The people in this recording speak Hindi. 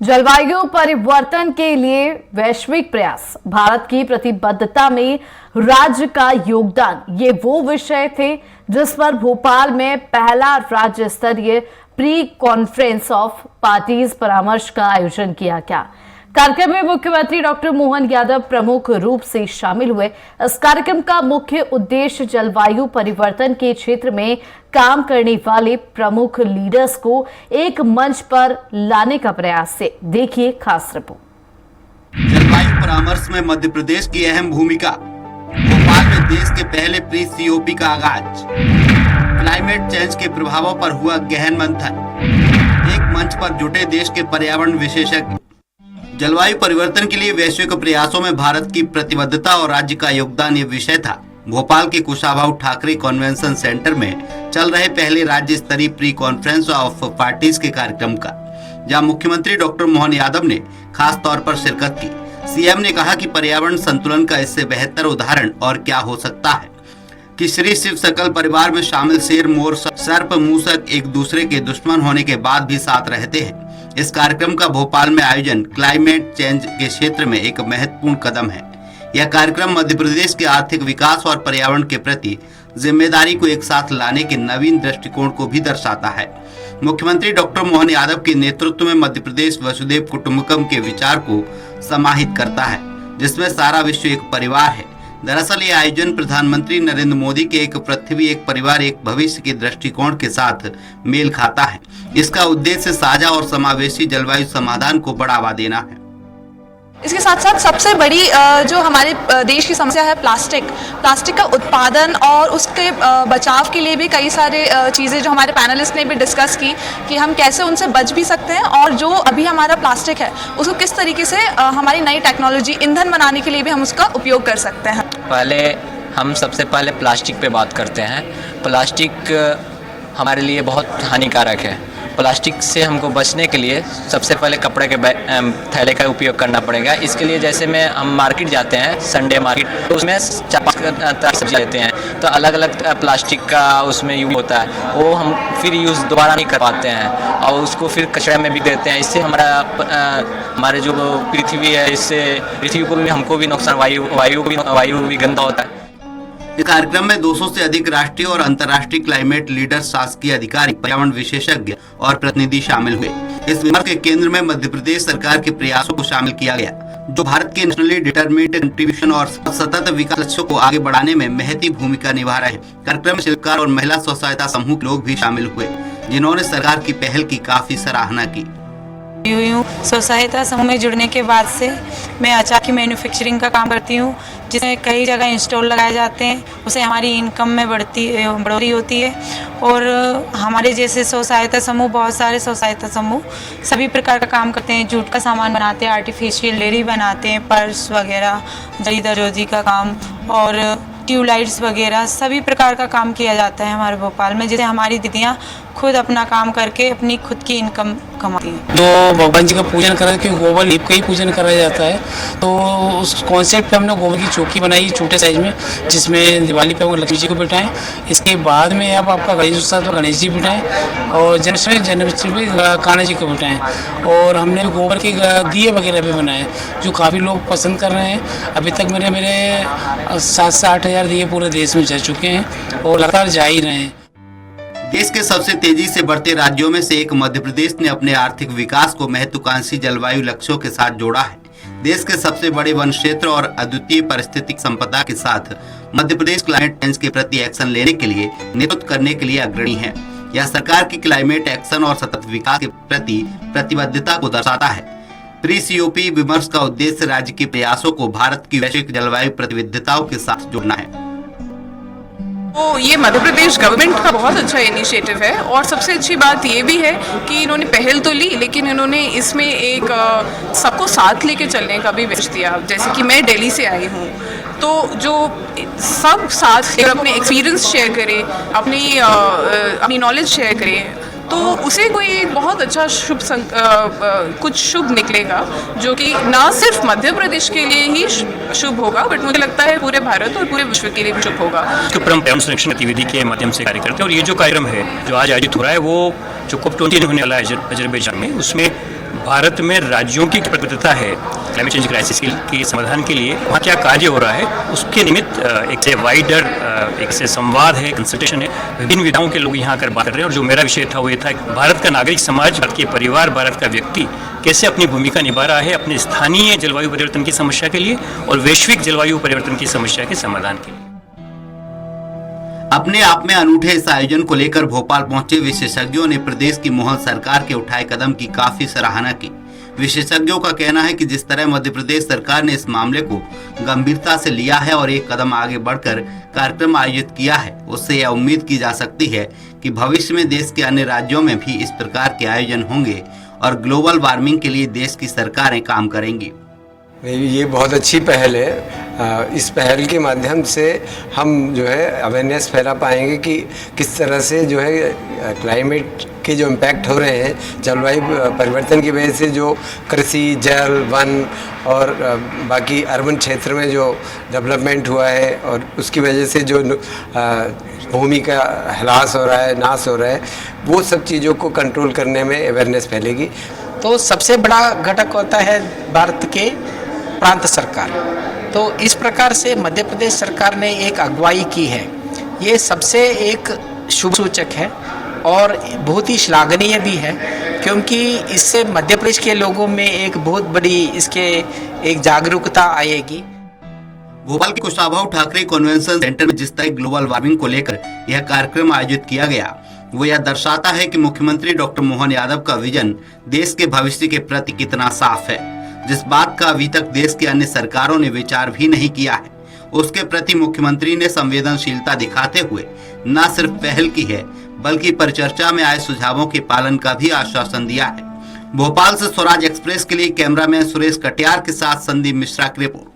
जलवायु परिवर्तन के लिए वैश्विक प्रयास, भारत की प्रतिबद्धता में राज्य का योगदान, ये वो विषय थे जिस पर भोपाल में पहला राज्य स्तरीय प्री कॉन्फ्रेंस ऑफ पार्टीज परामर्श का आयोजन किया गया। कार्यक्रम में मुख्यमंत्री डॉक्टर मोहन यादव प्रमुख रूप से शामिल हुए। इस कार्यक्रम का मुख्य उद्देश्य जलवायु परिवर्तन के क्षेत्र में काम करने वाले प्रमुख लीडर्स को एक मंच पर लाने का प्रयास है। देखिए खास रिपोर्ट। जलवायु परामर्श में मध्य प्रदेश की अहम भूमिका। भोपाल में देश के पहले प्री COP का आगाज। क्लाइमेट चेंज के प्रभावों पर हुआ गहन मंथन। एक मंच पर जुटे देश के पर्यावरण विशेषज्ञ। जलवायु परिवर्तन के लिए वैश्विक प्रयासों में भारत की प्रतिबद्धता और राज्य का योगदान ये विषय था भोपाल के कुशाभाऊ ठाकरे कन्वेंशन सेंटर में चल रहे पहले राज्य स्तरीय प्री कॉन्फ्रेंस ऑफ पार्टीज के कार्यक्रम का, जहां मुख्यमंत्री डॉक्टर मोहन यादव ने खास तौर पर शिरकत की। सीएम ने कहा कि पर्यावरण संतुलन का इससे बेहतर उदाहरण और क्या हो सकता है कि श्री शिव सकल परिवार में शामिल शेर, मोर, सर्प, मूसक एक दूसरे के दुश्मन होने के बाद भी साथ रहते हैं। इस कार्यक्रम का भोपाल में आयोजन क्लाइमेट चेंज के क्षेत्र में एक महत्वपूर्ण कदम है। यह कार्यक्रम मध्य प्रदेश के आर्थिक विकास और पर्यावरण के प्रति जिम्मेदारी को एक साथ लाने के नवीन दृष्टिकोण को भी दर्शाता है। मुख्यमंत्री डॉक्टर मोहन यादव के नेतृत्व में मध्य प्रदेश वसुधैव कुटुंबकम के विचार को समाहित करता है, जिसमें सारा विश्व एक परिवार है। दरअसल ये आयोजन प्रधानमंत्री नरेंद्र मोदी के एक पृथ्वी एक परिवार एक भविष्य के दृष्टिकोण के साथ मेल खाता है। इसका उद्देश्य साझा और समावेशी जलवायु समाधान को बढ़ावा देना है। इसके साथ साथ सबसे बड़ी जो हमारे देश की समस्या है प्लास्टिक का उत्पादन और उसके बचाव के लिए भी कई सारे चीज़ें जो हमारे पैनलिस्ट ने भी डिस्कस की कि हम कैसे उनसे बच भी सकते हैं और जो अभी हमारा प्लास्टिक है उसको किस तरीके से हमारी नई टेक्नोलॉजी ईंधन बनाने के लिए भी हम उसका उपयोग कर सकते हैं। हम सबसे पहले प्लास्टिक पे बात करते हैं। प्लास्टिक हमारे लिए बहुत हानिकारक है। प्लास्टिक से हमको बचने के लिए सबसे पहले कपड़े के थैले का उपयोग करना पड़ेगा। इसके लिए जैसे हम मार्केट जाते हैं, संडे मार्केट, तो उसमें 4-5 तरह की सब्जी लेते हैं, तो अलग अलग प्लास्टिक का उसमें यूज होता है। वो हम फिर यूज़ दोबारा नहीं कर पाते हैं और उसको फिर कचरे में भी देते हैं। इससे हमारे जो पृथ्वी है, इससे पृथ्वी को भी हमको भी नुकसान, वायु भी गंदा होता है। इस कार्यक्रम में 200 से अधिक राष्ट्रीय और अंतर्राष्ट्रीय क्लाइमेट लीडर, शासकीय अधिकारी, पर्यावरण विशेषज्ञ और प्रतिनिधि शामिल हुए। इस विमर्श के केंद्र में मध्य प्रदेश सरकार के प्रयासों को शामिल किया गया, जो भारत के नेशनली डिटरमिन्ड कंट्रीब्यूशन और सतत विकास लक्ष्यों को आगे बढ़ाने में महती भूमिका निभा रहे हैं। कार्यक्रम में शिल्पकार और महिला स्व सहायता समूह के लोग भी शामिल हुए, जिन्होंने सरकार की पहल की काफी सराहना की। यूं स्व सहायता समूह में जुड़ने के बाद से मैं अचार की मैन्युफैक्चरिंग का काम करती हूँ, जिसमें कई जगह इंस्टॉल लगाए जाते हैं। उससे हमारी इनकम में बढ़ोतरी होती है और हमारे जैसे स्व सहायता समूह, बहुत सारे स्व सहायता समूह सभी प्रकार का काम करते हैं। जूट का सामान बनाते हैं, आर्टिफिशियल डेयरी बनाते हैं, पर्स वगैरह, जरी दर्जी का काम और ट्यूबलाइट्स वगैरह सभी प्रकार का काम किया जाता है हमारे भोपाल में, जिसे हमारी दीदियाँ खुद अपना काम करके अपनी खुद की इनकम कमाती हैं। तो भगवान जी का पूजन करा कि गोबर लीप का ही पूजन करा जाता है, तो उस कॉन्सेप्ट पे हमने गोबर की चौकी बनाई छोटे साइज में, जिसमें दिवाली पे हम लक्ष्मी जी को बिठाएं। इसके बाद में अब आपका गणेश उत्सव तो गणेश जी बिठाएं और जन्माष्टमी पे कान्हा जी को बिठाएं। और हमने गोबर के दिए वगैरह भी बनाए, जो काफ़ी लोग पसंद कर रहे हैं। अभी तक मेरे 7 से 8 हज़ार दिए पूरे देश में जा चुके हैं और लगातार जा ही रहे हैं। देश के सबसे तेजी से बढ़ते राज्यों में से एक मध्य प्रदेश ने अपने आर्थिक विकास को महत्वाकांक्षी जलवायु लक्ष्यों के साथ जोड़ा है। देश के सबसे बड़े वन क्षेत्र और अद्वितीय पारिस्थितिक संपदा के साथ मध्य प्रदेश क्लाइमेट चेंज के प्रति एक्शन लेने के लिए, नेतृत्व करने के लिए अग्रणी है। यह सरकार की क्लाइमेट एक्शन और सतत विकास के प्रति प्रतिबद्धता को दर्शाता है। प्री COP विमर्श का उद्देश्य राज्य के प्रयासों को भारत की वैश्विक जलवायु प्रतिबद्धताओं के साथ जोड़ना है। तो ये मध्य प्रदेश गवर्नमेंट का बहुत अच्छा इनिशिएटिव है और सबसे अच्छी बात ये भी है कि इन्होंने पहल तो ली, लेकिन इन्होंने इसमें एक सबको साथ लेके चलने का भी विश दिया। जैसे कि मैं दिल्ली से आई हूँ, तो जो सब साथ अपने एक्सपीरियंस शेयर करें, अपनी नॉलेज शेयर करें, तो उसे कोई एक बहुत अच्छा कुछ शुभ निकलेगा, जो कि ना सिर्फ मध्य प्रदेश के लिए ही शुभ होगा, बट मुझे लगता है पूरे भारत और पूरे विश्व के लिए भी शुभ होगा। इसके ऊपर हम पर्यावरण संरक्षण गतिविधि के माध्यम से कार्य करते हैं और ये जो कार्यक्रम है जो आज आयोजित हो रहा है, वो जो COP20 होने वाला है अजरबैजान में, उसमें भारत में राज्यों की प्रतिबद्धता है क्लाइमेट चेंज क्राइसिस के समाधान के लिए, वहाँ क्या कार्य हो रहा है उसके निमित्त एक से वाइडर एक से संवाद है, कंसल्टेशन है, विभिन्न विधाओं के लोग यहाँ आकर बात कर रहे हैं। और जो मेरा विषय था वो ये था भारत का नागरिक समाज, भारत के परिवार, भारत का व्यक्ति कैसे अपनी भूमिका निभा रहा है अपने स्थानीय जलवायु परिवर्तन की समस्या के लिए और वैश्विक जलवायु परिवर्तन की समस्या के समाधान के लिए। अपने आप में अनूठे इस आयोजन को लेकर भोपाल पहुंचे विशेषज्ञों ने प्रदेश की मोहन सरकार के उठाए कदम की काफी सराहना की। विशेषज्ञों का कहना है कि जिस तरह मध्य प्रदेश सरकार ने इस मामले को गंभीरता से लिया है और एक कदम आगे बढ़कर कार्यक्रम आयोजित किया है, उससे यह उम्मीद की जा सकती है कि भविष्य में देश के अन्य राज्यों में भी इस प्रकार के आयोजन होंगे और ग्लोबल वार्मिंग के लिए देश की सरकारें काम करेंगी। ये बहुत अच्छी पहल है। इस पहल के माध्यम से हम जो है अवेयरनेस फैला पाएंगे कि किस तरह से जो है क्लाइमेट के जो इम्पैक्ट हो रहे हैं, जलवायु परिवर्तन की वजह से जो कृषि, जल, वन और बाकी अर्बन क्षेत्र में जो डेवलपमेंट हुआ है और उसकी वजह से जो भूमि का ह्रास हो रहा है, नाश हो रहा है, वो सब चीज़ों को कंट्रोल करने में अवेयरनेस फैलेगी। तो सबसे बड़ा घटक होता है भारत के प्रांत सरकार। तो इस प्रकार से मध्य प्रदेश सरकार ने एक अगुवाई की है, ये सबसे एक शुभ सूचक है और बहुत ही श्लाघनीय भी है, क्योंकि इससे मध्य प्रदेश के लोगों में एक बहुत बड़ी इसके एक जागरूकता आएगी। भोपाल के कुशाभाऊ ठाकरे कन्वेंशन सेंटर में जिस तरह ग्लोबल वार्मिंग को लेकर यह कार्यक्रम आयोजित किया गया, वो यह दर्शाता है कि मुख्यमंत्री डॉक्टर मोहन यादव का विजन देश के भविष्य के प्रति कितना साफ है। जिस बात का अभी तक देश की अन्य सरकारों ने विचार भी नहीं किया है, उसके प्रति मुख्यमंत्री ने संवेदनशीलता दिखाते हुए न सिर्फ पहल की है बल्कि परिचर्चा में आए सुझावों के पालन का भी आश्वासन दिया है। भोपाल से स्वराज एक्सप्रेस के लिए कैमरामैन सुरेश कटियार के साथ संदीप मिश्रा की रिपोर्ट।